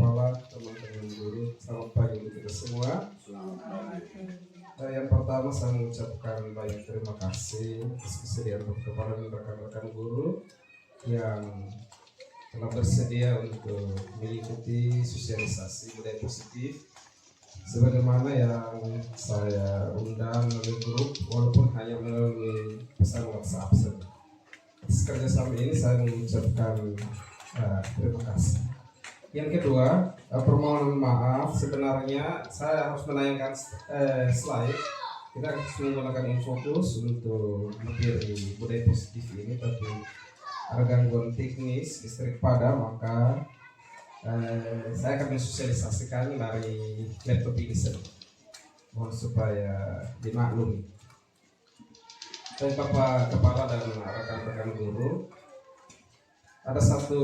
Kepala, teman-teman guru, selamat pagi untuk kita semua. Yang pertama saya mengucapkan banyak terima kasih atas kesediaan kepada rekan-rekan guru yang telah bersedia untuk mengikuti sosialisasi budaya positif sebagaimana yang saya undang melalui grup walaupun hanya melalui pesan WhatsApp saja. Atas kerjasama ini saya mengucapkan terima kasih. Yang kedua, permohonan maaf, sebenarnya saya harus menayangkan slide. Kita harus menggunakan infocus untuk materi budaya positif ini, tapi ada gangguan teknis listrik padam, maka saya akan mensosialisasikan dari laptop ini saja. Mohon supaya dimaklumi. Baik Bapak Kepala dan rekan-rekan guru, ada satu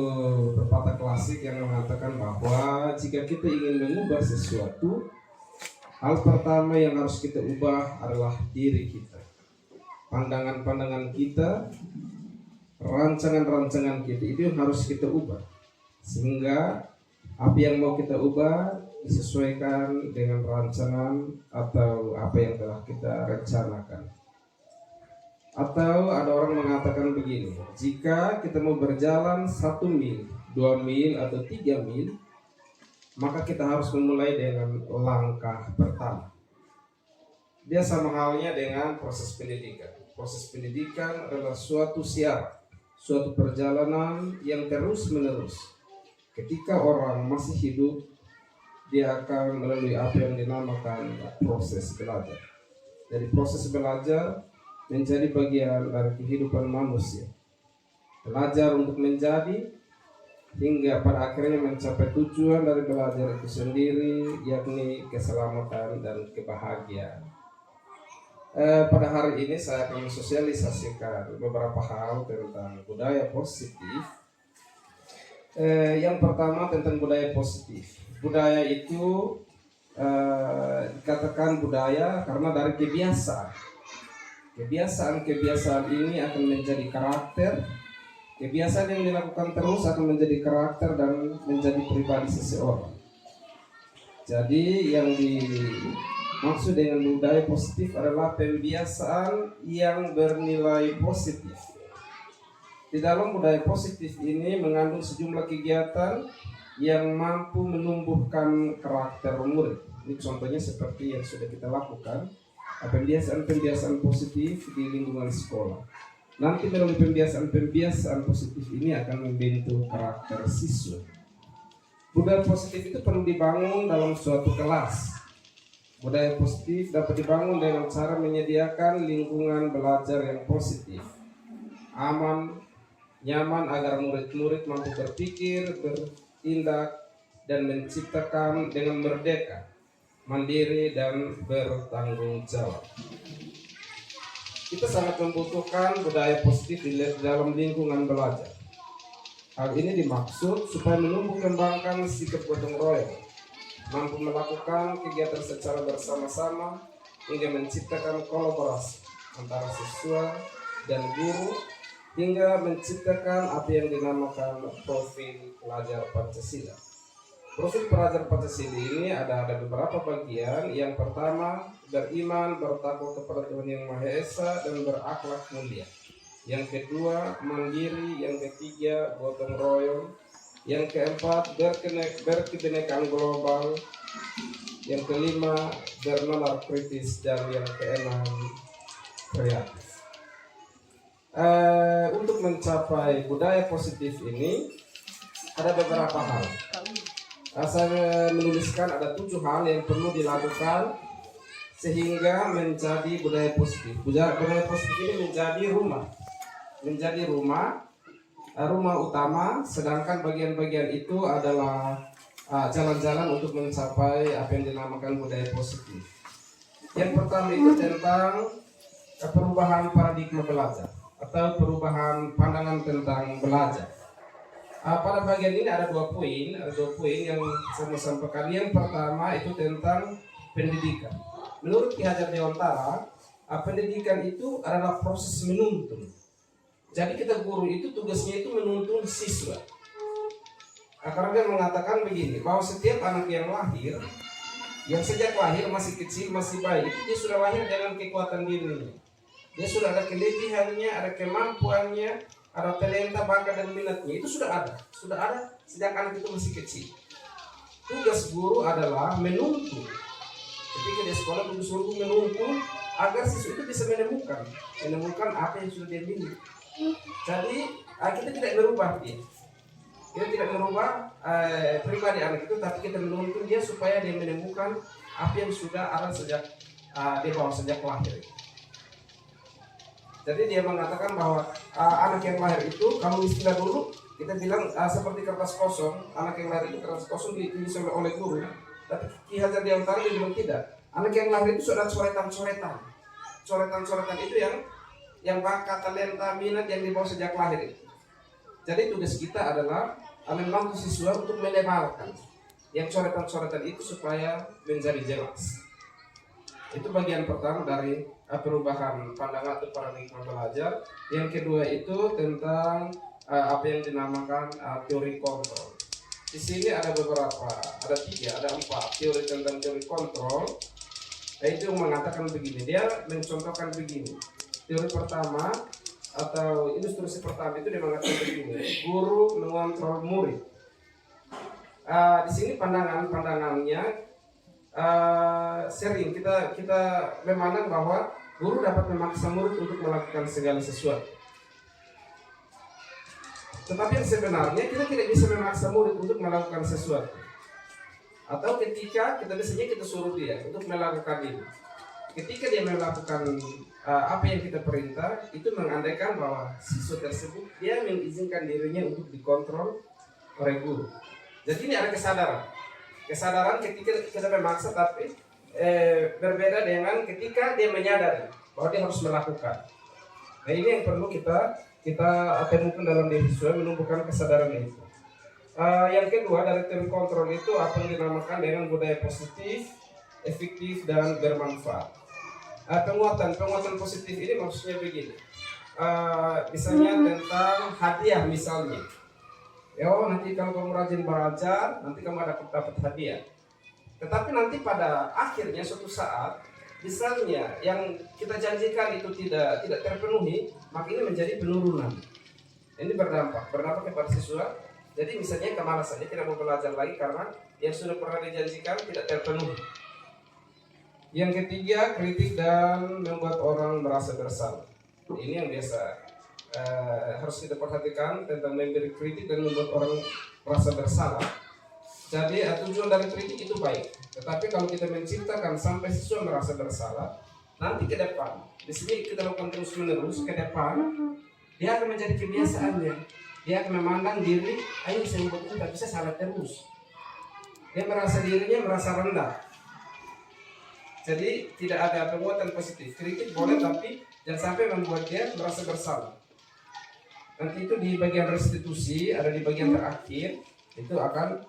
pepatah klasik yang mengatakan bahwa jika kita ingin mengubah sesuatu, hal pertama yang harus kita ubah adalah diri kita. Pandangan-pandangan kita, rancangan-rancangan kita itu yang harus kita ubah. Sehingga apa yang mau kita ubah disesuaikan dengan rancangan atau apa yang telah kita rencanakan. Atau ada orang mengatakan begini, jika kita mau berjalan 1 mil, 2 mil, atau 3 mil, maka kita harus memulai dengan langkah pertama. Dia sama halnya dengan proses pendidikan. Proses pendidikan adalah suatu syarat, suatu perjalanan yang terus-menerus. Ketika orang masih hidup, dia akan melalui apa yang dinamakan proses belajar. Dari proses belajar menjadi bagian dari kehidupan manusia. Belajar untuk menjadi hingga pada akhirnya mencapai tujuan dari belajar itu sendiri, yakni keselamatan dan kebahagiaan. Pada hari ini saya akan mensosialisasikan beberapa hal tentang budaya positif. Yang pertama tentang budaya positif. Budaya itu dikatakan budaya karena dari kebiasaan. Kebiasaan ini akan menjadi karakter. Kebiasaan yang dilakukan terus akan menjadi karakter dan menjadi pribadi seseorang. Jadi yang dimaksud dengan budaya positif adalah pembiasaan yang bernilai positif. Di dalam budaya positif ini mengandung sejumlah kegiatan yang mampu menumbuhkan karakter murid. Ini contohnya seperti yang sudah kita lakukan. Pembiasaan positif di lingkungan sekolah. Nanti melalui pembiasaan positif ini akan membentuk karakter siswa. Budaya positif itu perlu dibangun dalam suatu kelas. Budaya positif dapat dibangun dengan cara menyediakan lingkungan belajar yang positif, aman, nyaman agar murid-murid mampu berpikir, bertindak, dan menciptakan dengan merdeka, mandiri, dan bertanggung jawab. Kita sangat membutuhkan budaya positif di dalam lingkungan belajar. Hal ini dimaksud supaya menumbuh kembangkan sikap gotong royong, mampu melakukan kegiatan secara bersama-sama hingga menciptakan kolaborasi antara siswa dan guru hingga menciptakan apa yang dinamakan profil pelajar Pancasila. Profil pelajar Pancasila ini ada beberapa bagian. Yang pertama, beriman, bertakwa kepada Tuhan Yang Maha Esa, dan berakhlak mulia. Yang kedua, mandiri. Yang ketiga, gotong royong. Yang keempat, berkebinekaan global. Yang kelima, bernalar kritis. Dan yang keenam, kreatif. Untuk mencapai budaya positif ini ada beberapa hal. Saya menuliskan ada 7 hal yang perlu dilakukan sehingga menjadi budaya positif. Budaya positif ini menjadi rumah utama, sedangkan bagian-bagian itu adalah jalan-jalan untuk mencapai apa yang dinamakan budaya positif. Yang pertama itu tentang perubahan paradigma belajar atau perubahan pandangan tentang belajar. Pada bagian ini ada dua poin yang saya mau sampaikan. Yang pertama itu tentang pendidikan. Menurut Ki Hajar Dewantara, pendidikan itu adalah proses menuntun. Jadi kita guru itu tugasnya itu menuntun siswa. Karena dia mengatakan begini, bahwa setiap anak yang lahir, yang sejak lahir masih kecil, masih bayi, itu dia sudah lahir dengan kekuatan dirinya. Dia sudah ada kelebihannya, ada kemampuannya, ada talenta, bakat dan minatnya. Itu sudah ada sejak anak itu masih kecil. Tugas guru adalah menuntun. Ketika dia sekolah, tugas guru menuntun agar siswa itu bisa menemukan apa yang sudah dia miliki. Jadi kita tidak merubah dia. Kita tidak merubah pribadi anak itu, tapi kita menuntun dia supaya dia menemukan apa yang sudah ada sejak dia bawa sejak lahir. Jadi dia mengatakan bahwa anak yang lahir itu, kamu istilah dulu kita bilang seperti kertas kosong. Anak yang lahir itu kertas kosong ditulis oleh guru. Tapi Ki Hajar Dewantara dia bilang tidak. Anak yang lahir itu sudah coretan-coretan. Coretan-coretan itu yang bakat, talenta, minat yang dibawa sejak lahir itu. Jadi tugas kita adalah membantu siswa untuk melebalkan yang coretan-coretan itu supaya menjadi jelas. Itu bagian pertama dari perubahan pandangan atau paradigma belajar. Yang kedua itu tentang apa yang dinamakan teori kontrol. Di sini ada beberapa, ada 3, ada 4 teori tentang teori kontrol. Itu mengatakan begini, dia mencontohkan begini. Teori pertama atau ilustrasi pertama itu dia mengatakan begini, guru mengontrol murid. Di sini pandangannya sering kita memandang bahwa guru dapat memaksa murid untuk melakukan segala sesuatu. Tetapi yang sebenarnya kita tidak bisa memaksa murid untuk melakukan sesuatu. Atau ketika biasanya kita suruh dia untuk melakukan ini. Ketika dia melakukan apa yang kita perintah, itu mengandaikan bahwa siswa tersebut dia mengizinkan dirinya untuk dikontrol oleh guru. Jadi ini ada kesadaran ketika kita memaksa, tapi berbeda dengan ketika dia menyadari bahwa dia harus melakukan. Nah ini yang perlu kita temukan dalam diri siswa, menumbuhkan kesadaran itu. Yang kedua dari teori kontrol itu apa yang dinamakan dengan budaya positif, efektif dan bermanfaat. Penguatan positif ini maksudnya begini. Misalnya tentang hadiah misalnya. Nanti kalau kamu rajin belajar, nanti kamu dapat hadiah. Tetapi nanti pada akhirnya suatu saat, misalnya yang kita janjikan itu tidak terpenuhi, maka ini menjadi penurunan. Ini berdampak kepada siswa. Jadi misalnya kemalasannya tidak mau belajar lagi karena yang sudah pernah dijanjikan tidak terpenuhi. Yang ketiga, kritik dan membuat orang merasa bersalah. Ini yang biasa harus kita perhatikan tentang memberi kritik dan membuat orang merasa bersalah. Jadi tujuan dari kritik itu baik, tetapi kalau kita menciptakan sampai siswa merasa bersalah, nanti ke depan, di sini kita lakukan terus menerus ke depan, dia akan menjadi kebiasaannya. Dia akan memandang diri, saya membuat itu tak bisa salah terus. Dia merasa dirinya merasa rendah. Jadi tidak ada penguatan positif. Kritik boleh, tapi jangan sampai membuat dia merasa bersalah. Nanti itu di bagian restitusi, ada di bagian terakhir, itu akan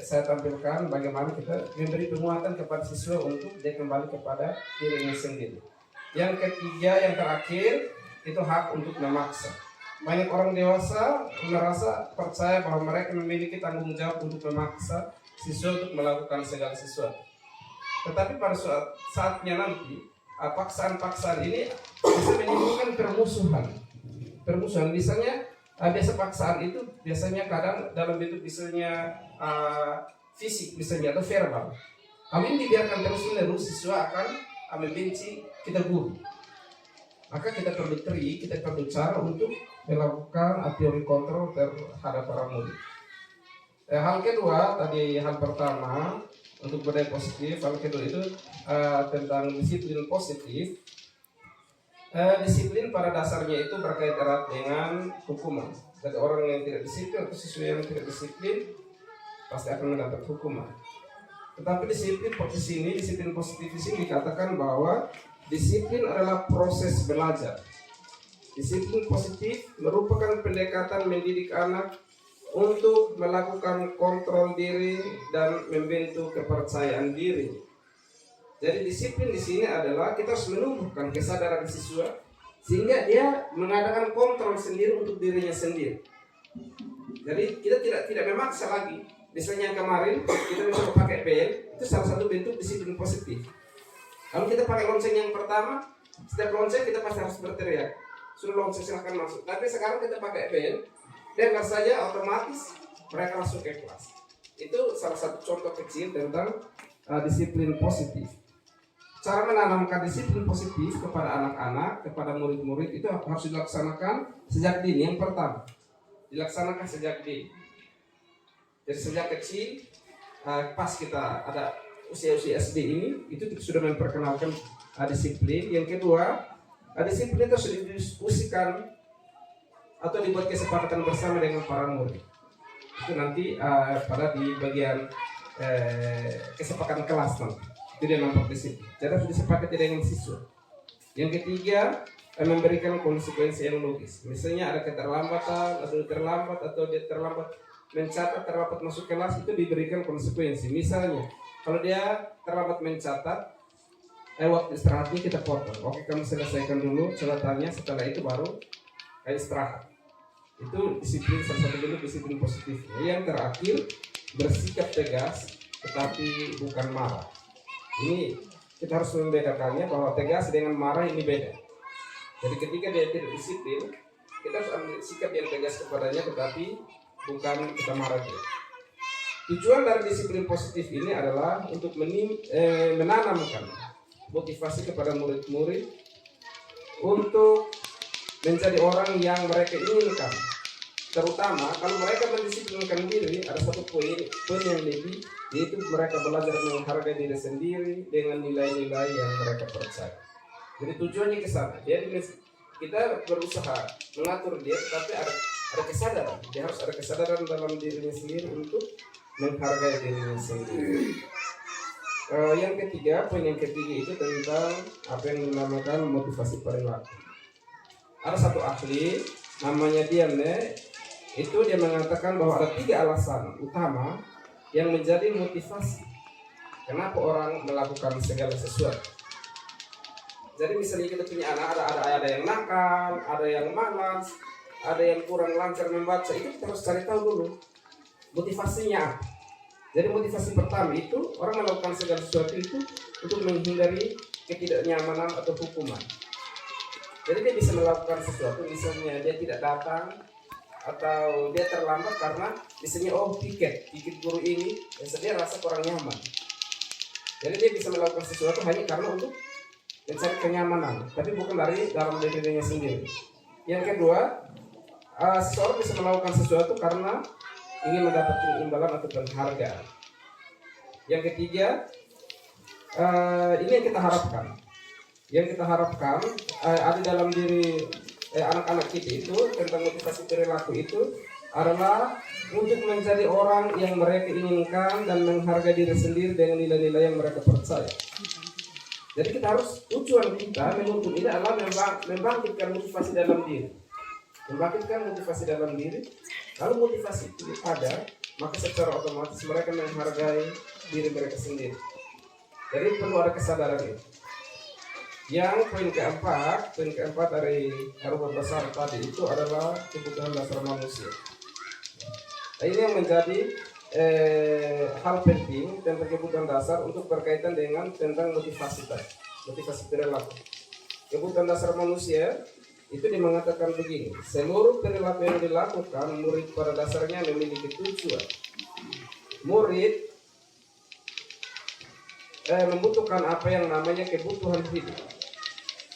saya tampilkan bagaimana kita memberi penguatan kepada siswa untuk dia kembali kepada dirinya sendiri. Yang ketiga, yang terakhir, itu hak untuk memaksa. Banyak orang dewasa merasa percaya bahwa mereka memiliki tanggung jawab untuk memaksa siswa untuk melakukan segala sesuatu. Tetapi pada saatnya nanti, paksaan-paksaan ini bisa menimbulkan permusuhan. Misalnya, biasa paksaan itu biasanya kadang dalam bentuk misalnya fisik misalnya atau verbal. Kalau ini dibiarkan terus-menerus, siswa akan membenci kita guru. Maka kita perlu cara untuk melakukan teori kontrol terhadap para murid. Hal kedua, tadi hal pertama untuk budaya positif, hal kedua itu tentang disiplin positif. Disiplin pada dasarnya itu berkait erat dengan hukuman. Jadi orang yang tidak disiplin atau siswa yang tidak disiplin pasti akan mendapat hukuman. Tetapi disiplin positif di sini dikatakan bahwa disiplin adalah proses belajar. Disiplin positif merupakan pendekatan mendidik anak untuk melakukan kontrol diri dan membentuk kepercayaan diri. Jadi disiplin di sini adalah kita harus menumbuhkan kesadaran siswa sehingga dia mengadakan kontrol sendiri untuk dirinya sendiri. Jadi kita tidak memaksa lagi. Misalnya yang kemarin kita mencoba pakai bel, itu salah satu bentuk disiplin positif. Kalau kita pakai lonceng yang pertama, setiap lonceng kita pasti harus berteriak, suruh lonceng silahkan masuk. Tapi sekarang kita pakai bel, dengar saja otomatis mereka langsung ke kelas. Itu salah satu contoh kecil tentang disiplin positif. Cara menanamkan disiplin positif kepada anak-anak, kepada murid-murid itu harus dilaksanakan sejak dini. Yang pertama, dilaksanakan sejak dini. Jadi sejak kecil, pas kita ada usia-usia SD ini, itu sudah memperkenalkan disiplin. Yang kedua, disiplin itu sudah didiskusikan atau dibuat kesepakatan bersama dengan para murid. Itu nanti pada di bagian kesepakatan kelas nanti. Itu dia nampak disiplin. Jadi harus disepakati dengan siswa. Yang ketiga, memberikan konsekuensi yang logis. Misalnya ada keterlambatan, atau dia terlambat mencatat, terlambat masuk kelas, itu diberikan konsekuensi. Misalnya, kalau dia terlambat mencatat, waktu istirahatnya kita potong. Oke, kamu selesaikan dulu catatannya, setelah itu baru istirahat. Itu disiplin, salah satu bentuk disiplin positif. Yang terakhir, bersikap tegas, tetapi bukan marah. Ini kita harus membedakannya bahwa tegas dengan marah ini beda. Jadi ketika dia tidak disiplin, kita harus ambil sikap yang tegas kepadanya, tetapi bukan kita marah dia. Tujuan dari disiplin positif ini adalah untuk menanamkan motivasi kepada murid-murid untuk menjadi orang yang mereka inginkan. Terutama kalau mereka mendisiplinkan diri, ada satu poin yang lebih, yaitu mereka belajar menghargai diri sendiri dengan nilai-nilai yang mereka percaya. Jadi tujuannya ke sana. Jadi kita berusaha mengatur dia, tapi ada kesadaran. Dia harus ada kesadaran dalam dirinya sendiri untuk menghargai dirinya sendiri. Yang ketiga, poin yang ketiga itu tentang apa yang dinamakan motivasi perilaku. Ada satu ahli namanya Diane, itu dia mengatakan bahwa ada 3 alasan utama yang menjadi motivasi kenapa orang melakukan segala sesuatu. Jadi misalnya kita punya anak, ada yang nakal, ada yang malas, ada yang kurang lancar membaca, itu kita harus cari tahu dulu motivasinya. Jadi motivasi pertama itu orang melakukan segala sesuatu itu untuk menghindari ketidaknyamanan atau hukuman. Jadi dia bisa melakukan sesuatu, misalnya dia tidak datang atau dia terlambat karena misalnya piket guru ini dia rasa kurang nyaman. Jadi dia bisa melakukan sesuatu hanya karena untuk mencari kenyamanan, tapi bukan dari dalam dirinya sendiri. Yang kedua, seseorang bisa melakukan sesuatu karena ingin mendapatkan imbalan atau penghargaan. Yang ketiga, ini yang kita harapkan. Yang kita harapkan ada dalam diri anak-anak kita itu tentang motivasi perilaku itu adalah untuk menjadi orang yang mereka inginkan dan menghargai diri sendiri dengan nilai-nilai yang mereka percaya. Jadi kita harus, tujuan kita menuntut ini adalah membangkitkan motivasi dalam diri. Membangkitkan motivasi dalam diri. Kalau motivasi itu ada, maka secara otomatis mereka menghargai diri mereka sendiri. Jadi perlu ada kesadaran itu. Yang poin keempat dari Harun besar tadi itu adalah kebutuhan dasar manusia. Nah, ini yang menjadi hal penting tentang kebutuhan dasar untuk berkaitan dengan tentang motivasi tadi, motivasi perilaku. Kebutuhan dasar manusia itu dia mengatakan begini: seluruh perilaku yang dilakukan murid pada dasarnya memiliki tujuan. Murid membutuhkan apa yang namanya kebutuhan hidup.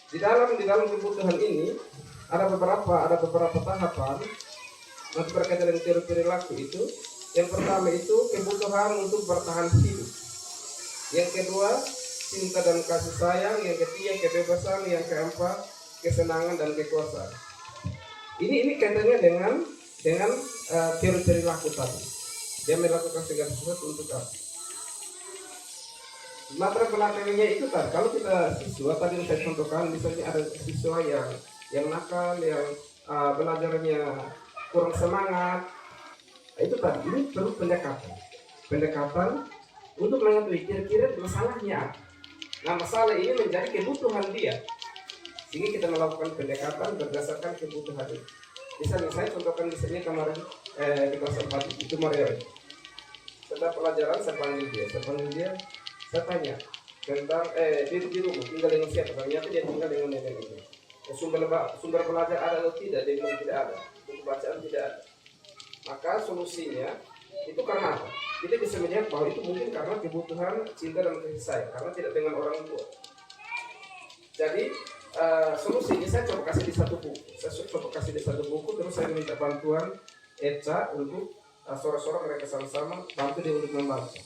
Di dalam kebutuhan ini ada beberapa tahapan nanti berkaitan dengan teori perilaku itu. Yang pertama itu kebutuhan untuk bertahan hidup. Yang kedua, cinta dan kasih sayang. Yang ketiga, kebebasan. Yang keempat, kesenangan dan kekuasaan. Ini kaitannya dengan teori perilaku tadi. Dia melakukan segala sesuatu untuk apa? Latar belakangnya itu tadi, kalau kita siswa tadi saya contohkan, misalnya ada siswa yang nakal, yang belajarnya kurang semangat, itu tadi ini perlu pendekatan untuk mengetahui kira-kira masalahnya. Nah, masalah ini menjadi kebutuhan dia, sehingga kita melakukan pendekatan berdasarkan kebutuhan itu. Misalnya saya contohkan misalnya kemarin di kelas 4 itu Mario. Setelah pelajaran saya panggil dia, saya tanya tentang di rumah tinggal dengan siapa, ternyata dia tinggal dengan neneknya. Sumber belajar ada atau tidak, dia bilang tidak ada, buku bacaan tidak ada. Maka solusinya itu karena apa? Kita bisa melihat bahwa itu mungkin karena kebutuhan cinta dan kasih sayang, karena tidak dengan orang tua. Jadi solusinya saya coba kasih di satu buku, terus saya minta bantuan Eca untuk sore-sore mereka sama-sama bantu dia untuk membaca.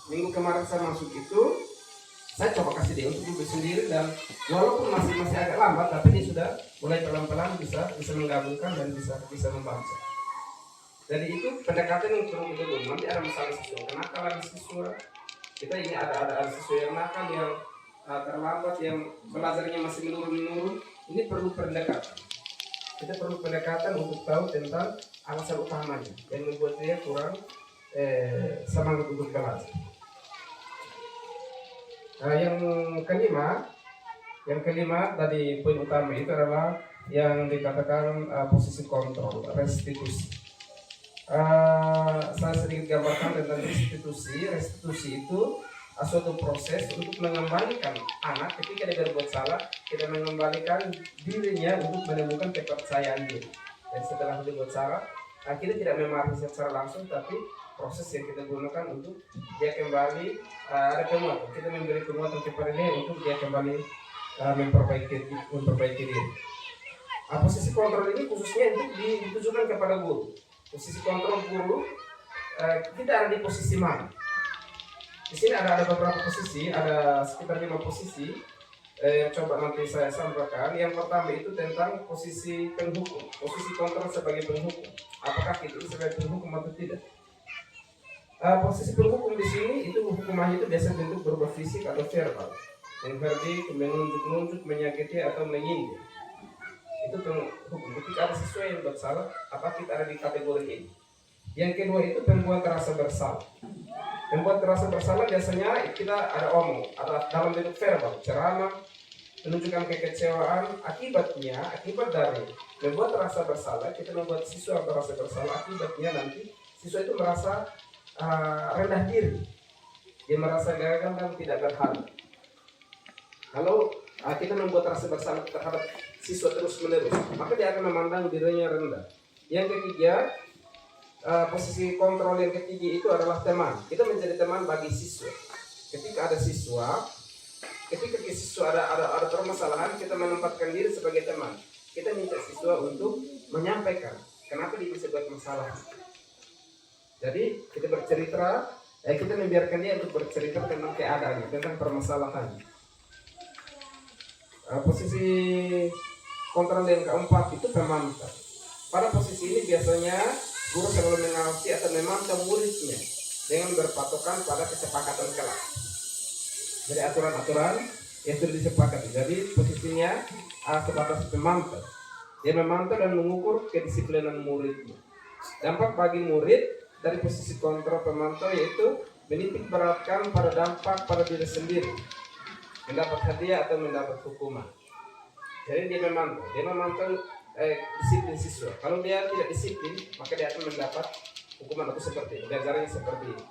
Minggu kemarin saya masuk itu, saya coba kasih dia untuk duduk sendiri, dan walaupun masih agak lambat, tapi dia sudah mulai pelan-pelan bisa menggabungkan dan bisa membaca. Jadi itu pendekatan yang perlu kita buat. Nanti ada masalah siswa kenakalan siswa, kita ini ada siswa yang nakal, yang terlambat, yang belajarnya masih menurun. Ini perlu pendekatan. Kita perlu pendekatan untuk tahu tentang alasan utamanya yang membuat dia kurang semangat untuk belajar. Yang kelima tadi poin utama itu adalah yang dikatakan posisi kontrol, restitusi. Saya sedikit gambarkan tentang restitusi. Restitusi itu suatu proses untuk mengembalikan anak ketika dia berbuat salah, kita mengembalikan dirinya untuk menemukan kepercayaan diri. Dan setelah dia berbuat salah, kita tidak memarahi secara langsung, tapi proses yang kita gunakan untuk dia kembali ada penguatan. Kita memberi penguatan kepada dia untuk dia kembali memperbaiki diri. Posisi kontrol ini khususnya untuk ditujukan kepada guru. Posisi kontrol guru, kita ada di posisi mana? Di sini ada beberapa posisi, ada sekitar 5 posisi. Coba nanti saya sampaikan. Yang pertama itu tentang posisi penghukum, posisi kontrol sebagai penghukum. Apakah kita sebagai penghukum atau tidak? Posisi penghukum di sini itu hukumannya itu biasa bentuk berupa fisik atau verbal, menghardik, menunjuk, menyakiti atau menyindir. Itu penghukum. Ketika ada siswa yang bersalah, apa kita ada di kategori ini? Yang kedua itu pembuat rasa bersalah. Membuat rasa bersalah biasanya kita ada ada dalam bentuk verbal, ceramah, menunjukkan kekecewaan. Akibat dari membuat rasa bersalah, kita membuat siswa merasa bersalah. Akibatnya nanti siswa itu merasa rendah diri, dia merasa gagal dan tidak berharga. Kalau kita membuat rasa bersalah terhadap siswa terus menerus, maka dia akan memandang dirinya rendah. Yang ketiga, posisi kontrol yang ketiga itu adalah teman. Kita menjadi teman bagi siswa. Ketika siswa ada permasalahan, kita menempatkan diri sebagai teman. Kita minta siswa untuk menyampaikan kenapa dia bisa buat masalah. Jadi kita bercerita, kita membiarkan dia untuk bercerita tentang keadaannya, tentang permasalahannya. Posisi kontrol yang keempat itu pemantau. Pada posisi ini biasanya guru selalu mengawasi atau memantau muridnya dengan berpatokan pada kesepakatan kelas. Jadi aturan-aturan yang sudah disepakati. Jadi posisinya sebatas pemantau. Dia memantau dan mengukur kedisiplinan muridnya. Dampak bagi murid dari posisi kontrol pemantau yaitu menitik beratkan pada dampak pada diri sendiri, mendapat hadiah atau mendapat hukuman. Jadi dia memantau disiplin siswa. Kalau dia tidak disiplin, maka dia akan mendapat hukuman atau seperti ganjarannya seperti ini.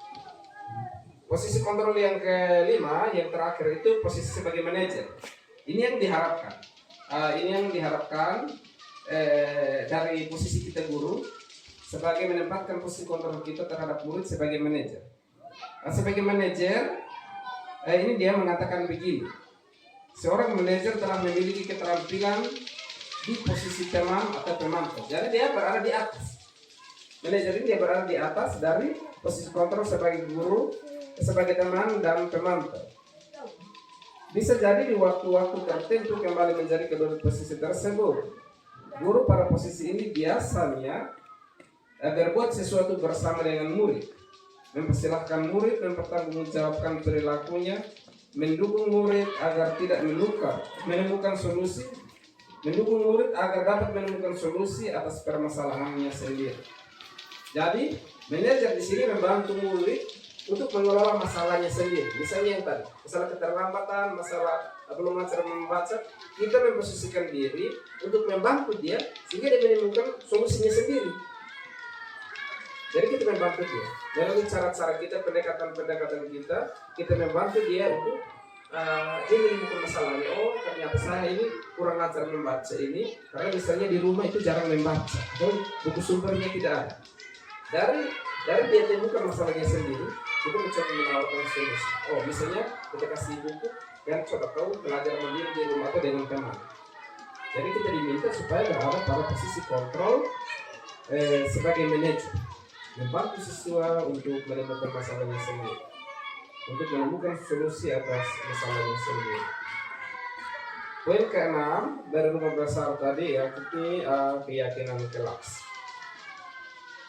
Posisi kontrol yang kelima, yang terakhir itu posisi sebagai manajer. Ini yang diharapkan dari posisi kita guru, sebagai menempatkan posisi kontrol kita terhadap murid sebagai manajer. Sebagai manajer, ini dia mengatakan begini. Seorang manajer telah memiliki keterampilan di posisi teman atau pemantau. Jadi dia berada di atas. Manajer ini dia berada di atas dari posisi kontrol sebagai guru, sebagai teman dan pemantau. Bisa jadi di waktu-waktu tertentu kembali menjadi kedua posisi tersebut. Guru pada posisi ini biasanya berbuat sesuatu bersama dengan murid, mempersilahkan murid mempertanggungjawabkan perilakunya, mendukung murid agar tidak menemukan solusi, mendukung murid agar dapat menemukan solusi atas permasalahannya sendiri. Jadi manajer di sini membantu murid untuk mengelola masalahnya sendiri. Misalnya yang tadi, masalah keterlambatan, masalah belum lancar membaca, kita memposisikan diri untuk membantu dia sehingga dia menemukan solusinya sendiri. Jadi kita membantu dia melalui cara-cara kita, pendekatan-pendekatan kita membantu dia untuk dia menemukan masalahnya. Oh, ternyata saya ini kurang lancar membaca ini karena misalnya di rumah itu jarang membaca atau buku sumbernya tidak ada. Dari dia temukan masalahnya sendiri, kita mencoba menawarkan solusi. Oh, misalnya kita kasih buku dan coba tahu belajar mandiri di rumah atau dengan teman. Jadi kita diminta supaya berada pada posisi kontrol sebagai manajer, membantu siswa untuk menemukan masalahnya sendiri, untuk menemukan solusi atas masalahnya sendiri. Poin ke-6 dari rumah besar tadi ya, ini keyakinan kelas.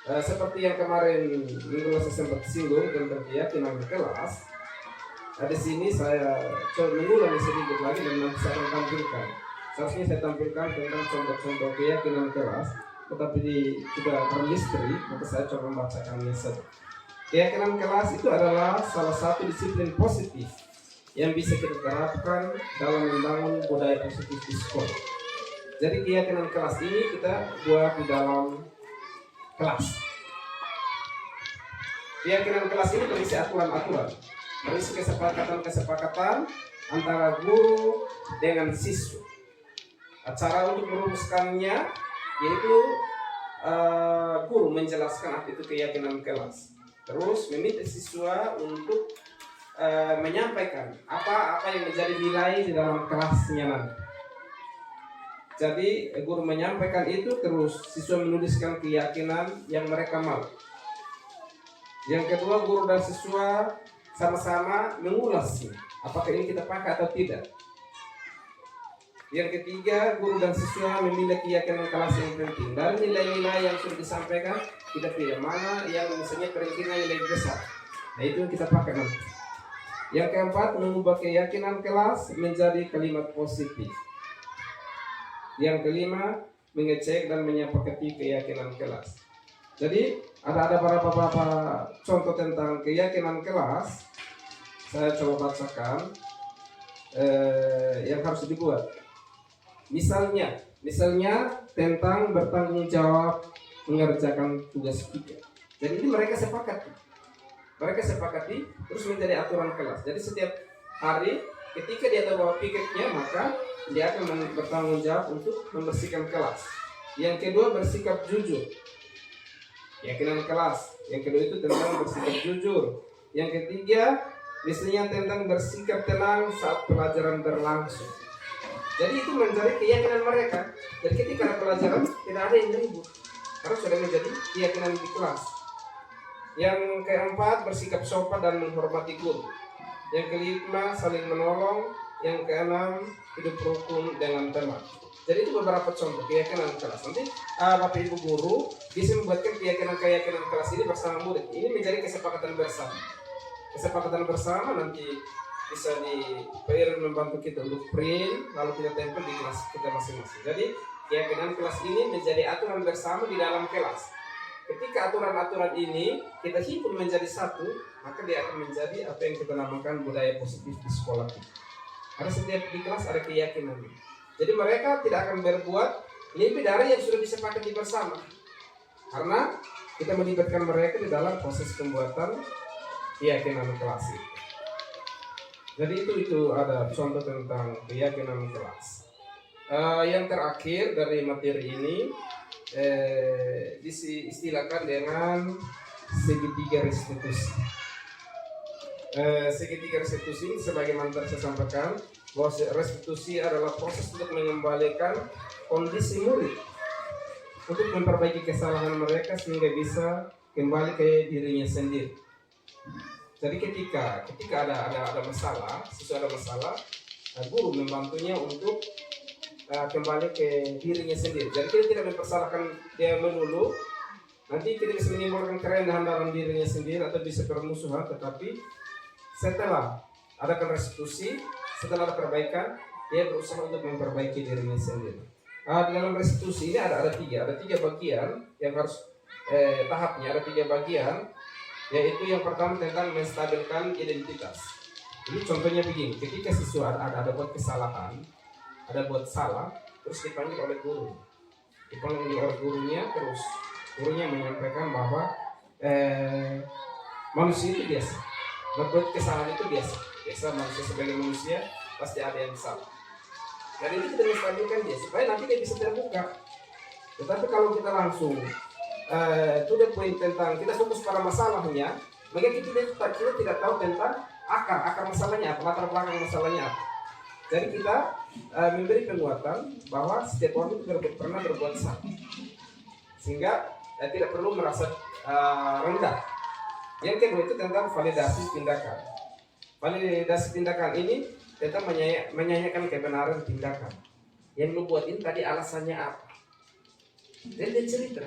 Seperti yang kemarin minggu lalu saya sempat singgung tentang keyakinan kelas. Di sini saya coba mengulangi sedikit lagi dan nanti saya akan tampilkan. Seharusnya saya tampilkan tentang contoh-contoh keyakinan kelas, tetapi sudah termisteri, maka saya coba membacakannya saja. Keyakinan kelas itu adalah salah satu disiplin positif yang bisa kita terapkan dalam membangun budaya positif di sekolah. Jadi keyakinan kelas ini kita buat di dalam kelas. Keyakinan kelas ini berisi aturan-aturan, berisi kesepakatan-kesepakatan antara guru dengan siswa. Cara untuk merumuskannya yaitu guru menjelaskan apa itu keyakinan kelas, terus meminta siswa untuk menyampaikan apa yang menjadi nilai di dalam kelasnya nanti. Jadi guru menyampaikan itu, terus siswa menuliskan keyakinan yang mereka mau. Yang kedua, guru dan siswa sama-sama mengulasnya, apakah ini kita pakai atau tidak. Yang ketiga, guru dan siswa memilih keyakinan kelas yang penting. Dari nilai-nilai yang sudah disampaikan, kita pilih mana yang misalnya kemungkinan lebih besar. Nah, itu yang kita pakai nanti. Yang keempat, mengubah keyakinan kelas menjadi kalimat positif. Yang kelima, mengecek dan menyepakati keyakinan kelas. Jadi ada beberapa contoh tentang keyakinan kelas. Saya coba bacakan yang harus dibuat. Misalnya tentang bertanggung jawab mengerjakan tugas pikir. Jadi ini mereka sepakati terus menjadi aturan kelas. Jadi setiap hari ketika dia tahu bahwa pikirnya, maka dia akan bertanggung jawab untuk membersihkan kelas. Yang kedua, bersikap jujur. Keyakinan kelas. Yang kedua itu tentang bersikap jujur. Yang ketiga, misalnya tentang bersikap tenang saat pelajaran berlangsung. Jadi itu menjadi keyakinan mereka. Jadi ketika ada pelajaran tidak ada yang ribut, karena sudah menjadi keyakinan di kelas. Yang keempat, bersikap sopan dan menghormati guru. Yang kelima, saling menolong. Yang keenam, hidup rukun dengan teman. Jadi itu beberapa contoh keyakinan kelas. Nanti Bapak Ibu guru bisa membuatkan keyakinan kelas ini bersama murid. Ini menjadi kesepakatan bersama. Kesepakatan bersama nanti bisa di PR membantu kita untuk print, lalu kita tempel di kelas kita masing-masing. Jadi keyakinan kelas ini menjadi aturan bersama di dalam kelas. Ketika aturan-aturan ini kita himpun menjadi satu, maka dia akan menjadi apa yang kita namakan budaya positif di sekolah kita. Karena setiap di kelas ada keyakinan. Jadi mereka tidak akan berbuat lebih dari yang sudah disepakati bersama. Karena kita melibatkan mereka di dalam proses pembuatan keyakinan kelas itu. Jadi itu ada contoh tentang keyakinan kelas. Yang terakhir dari materi ini diistilahkan dengan segitiga restitusi. Segitiga restitusi sebagaimana tadi saya sampaikan, bahwa restitusi adalah proses untuk mengembalikan kondisi murid untuk memperbaiki kesalahan mereka sehingga bisa kembali ke dirinya sendiri. Jadi ketika ada masalah, siswa ada masalah, guru membantunya untuk kembali ke dirinya sendiri. Jadi kita tidak mempersalahkan dia melulu. Nanti kita bisa menimbulkan kerendahan dalam dirinya sendiri atau bisa permusuhan, tetapi setelah ada restitusi, setelah ada perbaikan, dia berusaha untuk memperbaiki dirinya sendiri. Di dalam restitusi ini ada tiga bagian yang harus tahapnya, ada 3 bagian. yaitu yang pertama tentang menstabilkan identitas. Ini contohnya begini, ketika siswa ada buat kesalahan, ada buat salah, terus dipanggil oleh guru, terus gurunya menyampaikan bahwa manusia itu biasa, berbuat kesalahan itu biasa manusia sebagai manusia pasti ada yang salah. Dan itu kita menstabilkan dia supaya nanti dia bisa terbuka. Tetapi kalau kita langsung to the point tentang kita fokus pada masalahnya, maka kita tidak tahu tentang akar masalahnya apa, latar belakang masalahnya apa. Jadi kita memberi penguatan bahwa setiap orang itu pernah berbuat salah, sehingga tidak perlu merasa rendah. Yang kedua itu tentang validasi tindakan. Validasi tindakan ini tentang menyanyikan kebenaran tindakan. Yang lu buat ini tadi alasannya apa? Dan dia cerita,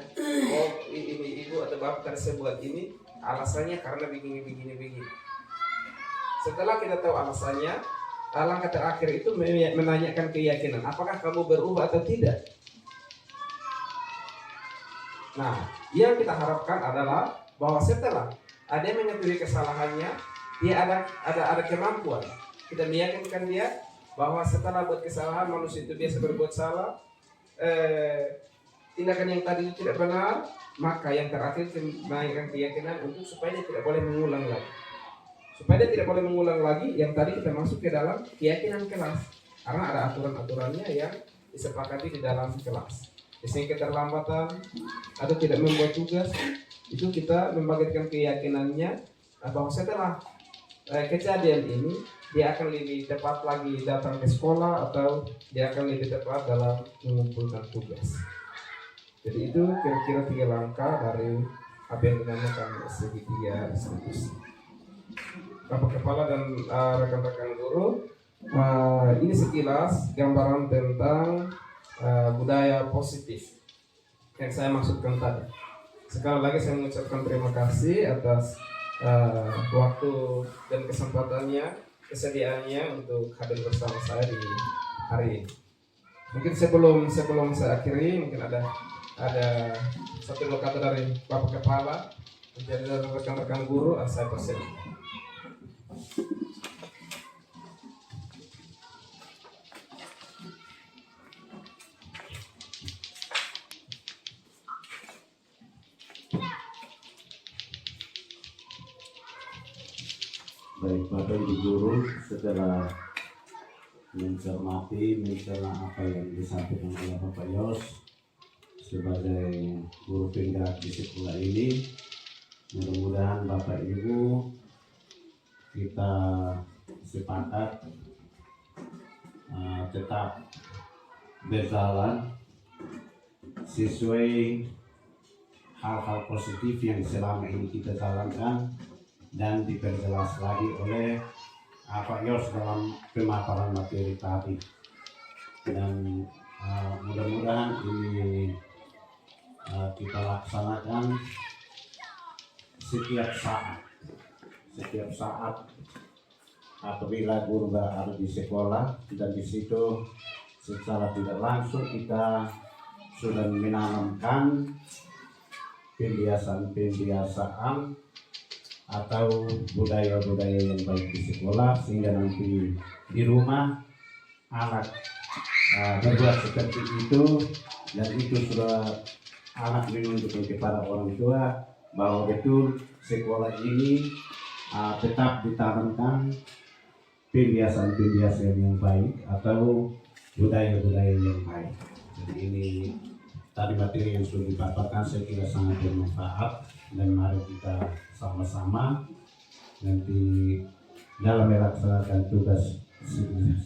oh ini ibu atau bapak tadi saya buat ini alasannya karena begini. Setelah kita tahu alasannya, langkah terakhir itu menanyakan keyakinan, apakah kamu berubah atau tidak. Nah, yang kita harapkan adalah bahwa setelah ada yang mengetahui kesalahannya, dia ada kemampuan. Kita meyakinkan dia bahwa setelah buat kesalahan, manusia itu biasa berbuat salah. Tindakan yang tadi itu tidak benar, maka yang terakhir menaikkan keyakinan untuk supaya dia tidak boleh mengulang lagi. Supaya dia tidak boleh mengulang lagi, yang tadi kita masuk ke dalam keyakinan kelas. Karena ada aturan-aturannya yang disepakati di dalam kelas. Misalnya keterlambatan atau tidak membuat tugas, itu kita membagikan keyakinannya bahwa setelah kejadian ini, dia akan lebih tepat lagi datang ke sekolah atau dia akan lebih tepat dalam mengumpulkan tugas. Jadi itu kira-kira 3 langkah dari apa yang dinamakan segitiga restitusi. Bapak Kepala dan rekan-rekan guru, ini sekilas gambaran tentang budaya positif yang saya maksudkan tadi. Sekali lagi saya mengucapkan terima kasih atas waktu dan kesempatannya, kesediaannya untuk hadir bersama saya di hari ini. Mungkin sebelum saya akhiri, mungkin ada satu dua kata dari Bapak Kepala menjadi rekan-rekan guru, saya persilakan. Baik, Bapak Ibu Guru, setelah mencermati apa yang disampaikan oleh Bapak Yos sebagai guru penggerak di sekolah ini, mudah-mudahan Bapak Ibu kita sepakat tetap berjalan sesuai hal-hal positif yang selama ini kita jalankan dan diperjelas lagi oleh Pak Yos dalam pemaparan materi tadi. Dan mudah-mudahan ini kita laksanakan setiap saat apabila guru berada di sekolah, dan di situ secara tidak langsung kita sudah menanamkan pembiasaan atau budaya-budaya yang baik di sekolah, sehingga nanti di rumah anak berbuat seperti itu, dan itu sudah anak menunjukkan kepada orang tua bahwa betul sekolah ini tetap ditanamkan pembiasaan yang baik atau budaya-budaya yang baik. Jadi ini tadi materi yang sudah dipaparkan saya kira sangat bermanfaat, dan mari kita sama-sama nanti dalam melaksanakan tugas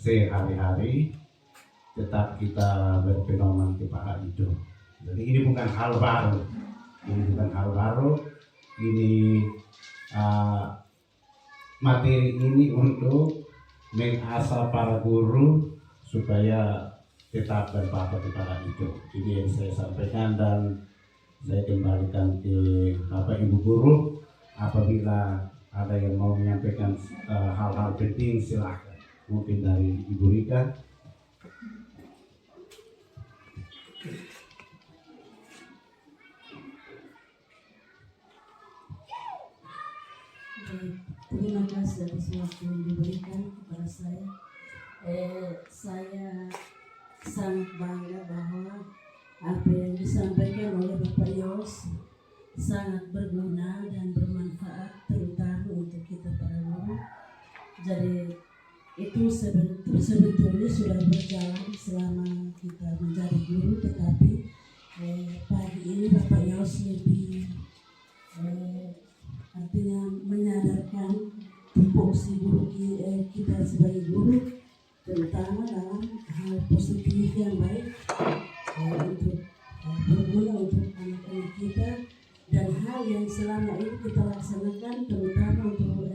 sehari-hari tetap kita berpedoman kepada itu. Jadi ini bukan hal baru, ini materi ini untuk mengasah para guru supaya tetap berpatah kepada itu. Ini yang saya sampaikan, dan saya kembalikan ke Bapak Ibu Guru. Apabila ada yang mau menyampaikan hal-hal penting, silakan. Mungkin dari Ibu Rika. Terima kasih atas waktu yang diberikan kepada saya. Saya sangat bangga bahwa apa yang disampaikan oleh Bapak Yos sangat berguna dan bermanfaat, terutama untuk kita para guru. Jadi itu sebetulnya sudah berjalan selama kita menjadi guru, tetapi pagi ini Bapak Yos lebih artinya menyadarkan tupoksi guru kita sebagai guru, terutama dalam hal positif yang baik untuk berguna untuk anak-anak kita, dan hal yang selama ini kita laksanakan terutama untuk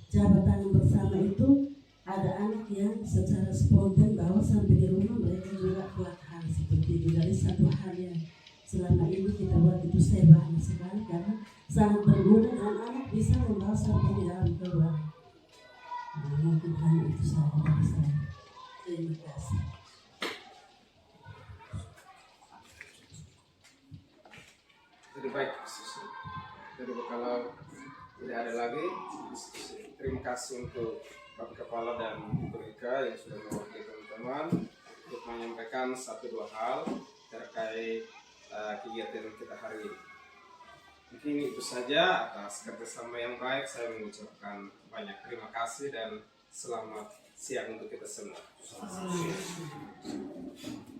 jabatan bersama itu, ada anak yang secara spontan bawa sampai di rumah, mereka juga buat hal seperti itu. Jadi satu hal yang selama ini kita buat itu saya bangga sekali karena sangat berguna dan anak bisa membawa sampai di dalam keluarga. Mungkin hanya itu saja dari saya. Terima kasih. Jadi baik diskusi. Jadi kalau tidak ada lagi diskusi, terima kasih untuk Bapak Kepala dan Ibu Ika yang sudah mewakili teman-teman untuk menyampaikan 1-2 hal terkait kegiatan kita hari ini. Mungkin itu saja. Atas kerjasama yang baik saya mengucapkan banyak terima kasih dan selamat siang untuk kita semua. Selamat siang.